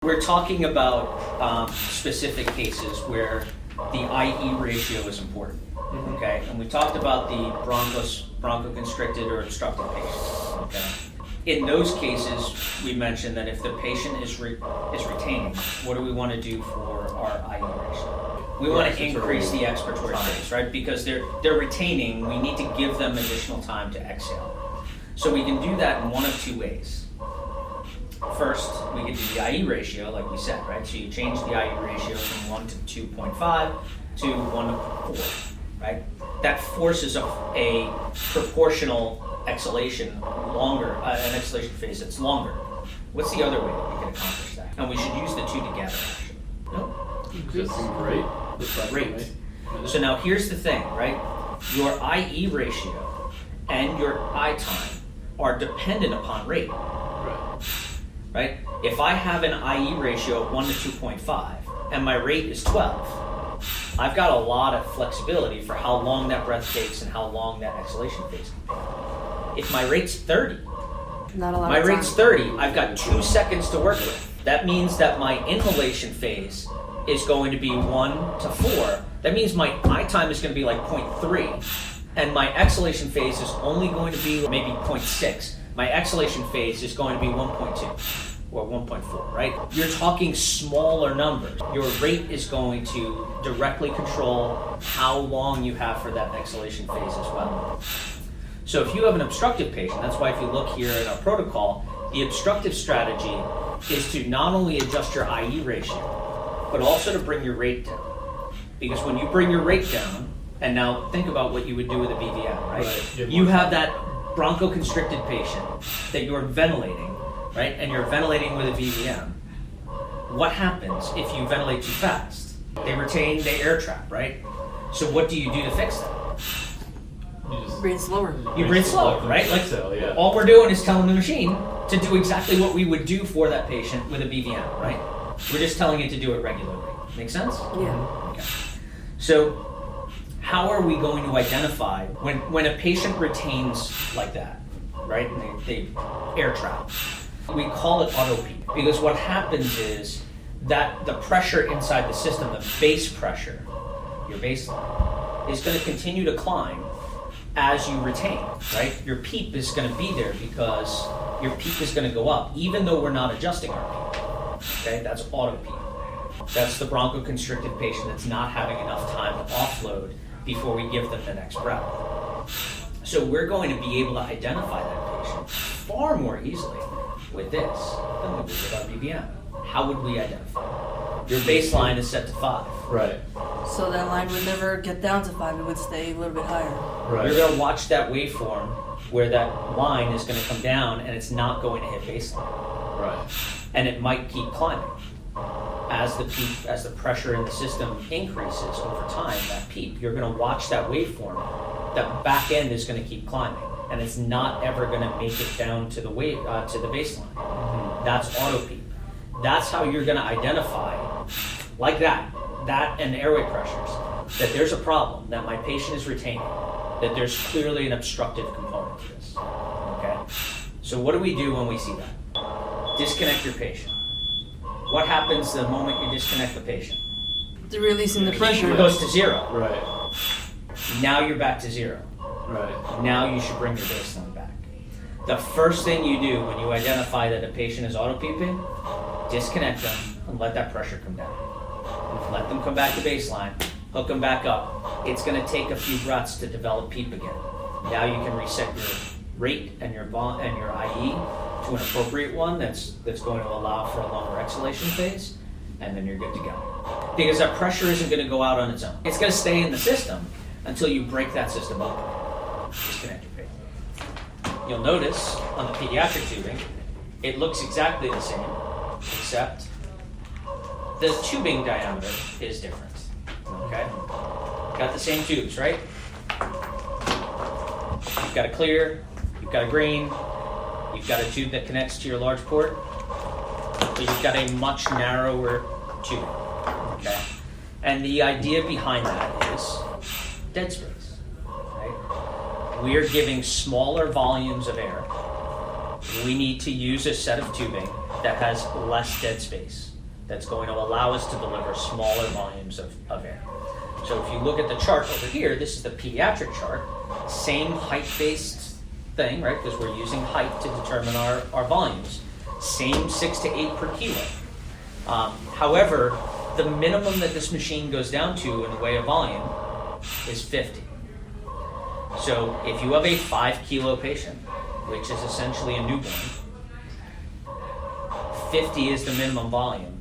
We're talking about specific cases where the IE ratio is important, okay? And we talked about the bronchoconstricted or obstructed patients, okay? In those cases, we mentioned that if the patient is retaining, what do we want to do for our IE ratio? We want to increase the expiratory phase, right? Because they're retaining, we need to give them additional time to exhale. So we can do that in one of two ways. First, we can do the IE ratio, like we said, right? So you change the IE ratio from 1 to 2.5 to 1 to 4, right? That forces a proportional exhalation longer, an exhalation phase that's longer. What's the other way that we can accomplish that? And we should use the two together, actually. No? Great. So now here's the thing, right? Your IE ratio and your I time are dependent upon rate. Right? If I have an IE ratio of 1 to 2.5 and my rate is 12, I've got a lot of flexibility for how long that breath takes and how long that exhalation phase can be. If my rate's 30, I've got 2 seconds to work with. That means that my inhalation phase is going to be 1 to 4. That means my I time is going to be like 0.3, and my exhalation phase is only going to be maybe 0.6. My exhalation phase is going to be 1.2 or 1.4, right? You're talking smaller numbers. Your rate is going to directly control how long you have for that exhalation phase as well. So if you have an obstructive patient, that's why if you look here at our protocol, the obstructive strategy is to not only adjust your IE ratio, but also to bring your rate down. Because when you bring your rate down, and now think about what you would do with a BVM, right? You have that bronchoconstricted patient that you're ventilating, right? And you're ventilating with a VVM. What happens if you ventilate too fast? They retain, they air trap, right? So what do you do to fix that? Breathe slower. You breathe slower, right? Like so, yeah. All we're doing is telling the machine to do exactly what we would do for that patient with a BVM, right? We're just telling it to do it regularly. Make sense? Yeah. Okay. So how are we going to identify when a patient retains like that, right? And they air trap. We call it auto peak because what happens is that the pressure inside the system, the base pressure, your baseline, is going to continue to climb as you retain, right? Your PEEP is going to be there because your PEEP is going to go up, even though we're not adjusting our PEEP. Okay, that's auto peak. That's the bronchoconstricted patient that's not having enough time to offload before we give them the next breath. So we're going to be able to identify that patient far more easily with this than we would with our BVM. How would we identify? Your baseline is set to 5. Right. So that line would never get down to 5, it would stay a little bit higher. Right. You're going to watch that waveform where that line is going to come down and it's not going to hit baseline. Right. And it might keep climbing. As the pressure in the system increases over time, that PEEP, you're going to watch that waveform. That back end is going to keep climbing, and it's not ever going to make it down to the baseline. Mm-hmm. That's auto PEEP. That's how you're going to identify, like that and airway pressures, that there's a problem, that my patient is retaining, that there's clearly an obstructive component to this. Okay. So what do we do when we see that? Disconnect your patient. What happens the moment you disconnect the patient? They're releasing the pressure. It goes to 0. Right. Now you're back to 0. Right. Now you should bring your baseline back. The first thing you do when you identify that a patient is auto-peeping, disconnect them and let that pressure come down. Let them come back to baseline, hook them back up. It's going to take a few breaths to develop PEEP again. Now you can reset your rate and your IE to an appropriate one that's going to allow for a longer exhalation phase, and then you're good to go. Because that pressure isn't going to go out on its own. It's going to stay in the system until you break that system open. Disconnect your patient. You'll notice on the pediatric tubing, it looks exactly the same, except the tubing diameter is different. Okay? Got the same tubes, right? You've got a clear, you've got a green, you've got a tube that connects to your large port, but you've got a much narrower tube. Okay? And the idea behind that is dead space. Right? We are giving smaller volumes of air. We need to use a set of tubing that has less dead space. that's going to allow us to deliver smaller volumes of air. So if you look at the chart over here, this is the pediatric chart, same height-based thing, right, because we're using height to determine our volumes, same 6 to 8 per kilo. However, the minimum that this machine goes down to in the way of volume is 50. So if you have a 5 kilo patient, which is essentially a newborn, 50 is the minimum volume.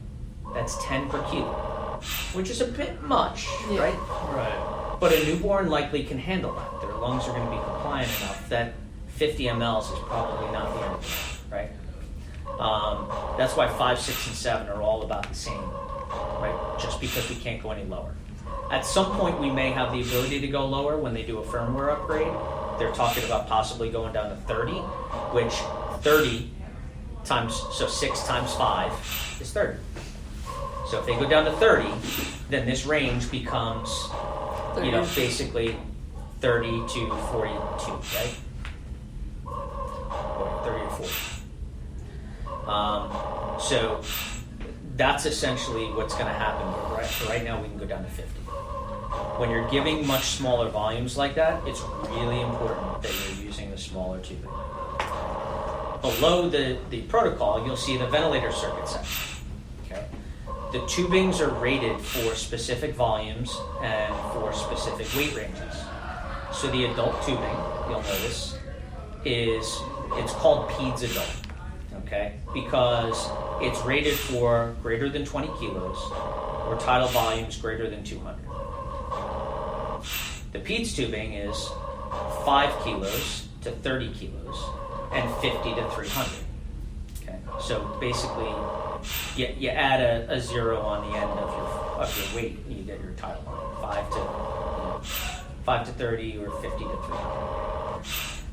That's 10 per kilo, which is a bit much, right? Right. But a newborn likely can handle that. Their lungs are going to be compliant enough that 50 mLs is probably not the end of it, right? That's why 5, 6, and 7 are all about the same, right? Just because we can't go any lower. At some point, we may have the ability to go lower when they do a firmware upgrade. They're talking about possibly going down to 30, which 30 times, so 6 times 5 is 30. So if they go down to 30, then this range becomes, basically 30 to 42, right? Or 30 to 40. So that's essentially what's going to happen. Right now, we can go down to 50. When you're giving much smaller volumes like that, it's really important that you're using the smaller tubing. Below the protocol, you'll see the ventilator circuit section. Okay? The tubings are rated for specific volumes and for specific weight ranges. So the adult tubing, you'll notice, it's called PEDS adult, okay? Because it's rated for greater than 20 kilos or tidal volumes greater than 200. The PEDS tubing is 5 kilos to 30 kilos and 50 to 300. Okay, so basically, you add a 0 on the end of your weight, and you get your tidal volume, 5 to 30 or 50 to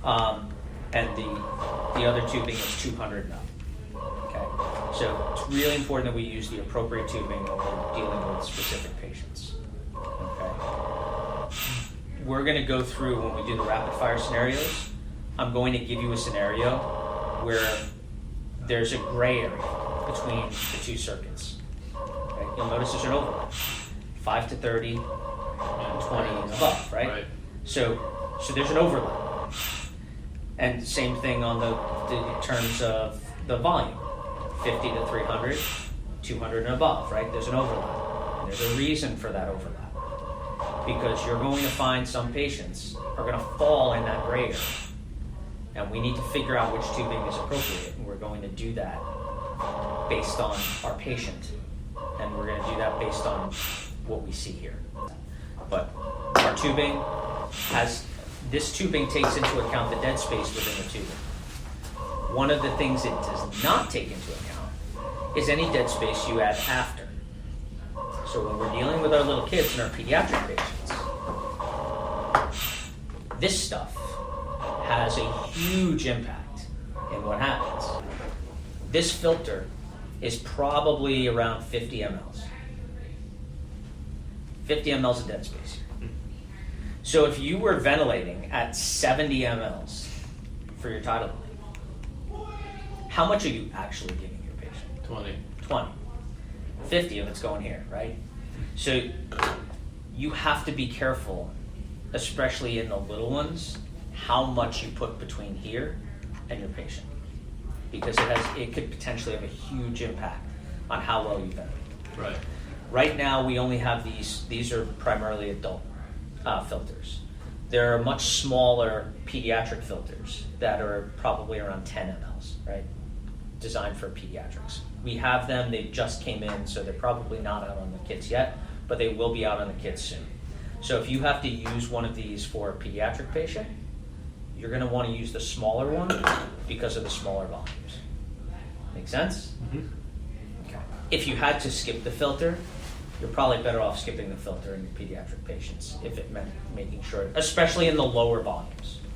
300. And the other tubing is 200 and up. Okay, so it's really important that we use the appropriate tubing when we're dealing with specific patients. Okay. We're going to go through, when we do the rapid fire scenarios, I'm going to give you a scenario where there's a gray area between the two circuits. Okay? You'll notice there's an overlap. 5 to 30, and 20 and above, right? So there's an overlap. And same thing on the terms of the volume. 50 to 300, 200 and above, right? There's an overlap. And there's a reason for that overlap. Because you're going to find some patients are going to fall in that gray area. And we need to figure out which tubing is appropriate. And we're going to do that based on our patient. And we're going to do that based on what we see here. But our tubing this tubing takes into account the dead space within the tubing. One of the things it does not take into account is any dead space you add after. So when we're dealing with our little kids and our pediatric patients, this stuff has a huge impact in what happens. This filter is probably around 50 mLs. 50 mLs of dead space. So if you were ventilating at 70 mLs for your tidal volume, how much are you actually giving your patient? 20. 50 of it's going here, right? So you have to be careful, especially in the little ones, how much you put between here and your patient, because it could potentially have a huge impact on how well you ventilate. Right. Right now, we only have these are primarily adult filters. There are much smaller pediatric filters that are probably around 10 mLs, right? Designed for pediatrics. We have them, they just came in, so they're probably not out on the kids yet, but they will be out on the kids soon. So if you have to use one of these for a pediatric patient, you're going to want to use the smaller one because of the smaller volumes. Make sense? Mm-hmm. Okay. If you had to skip the filter, you're probably better off skipping the filter in your pediatric patients if it meant making sure, especially in the lower volumes.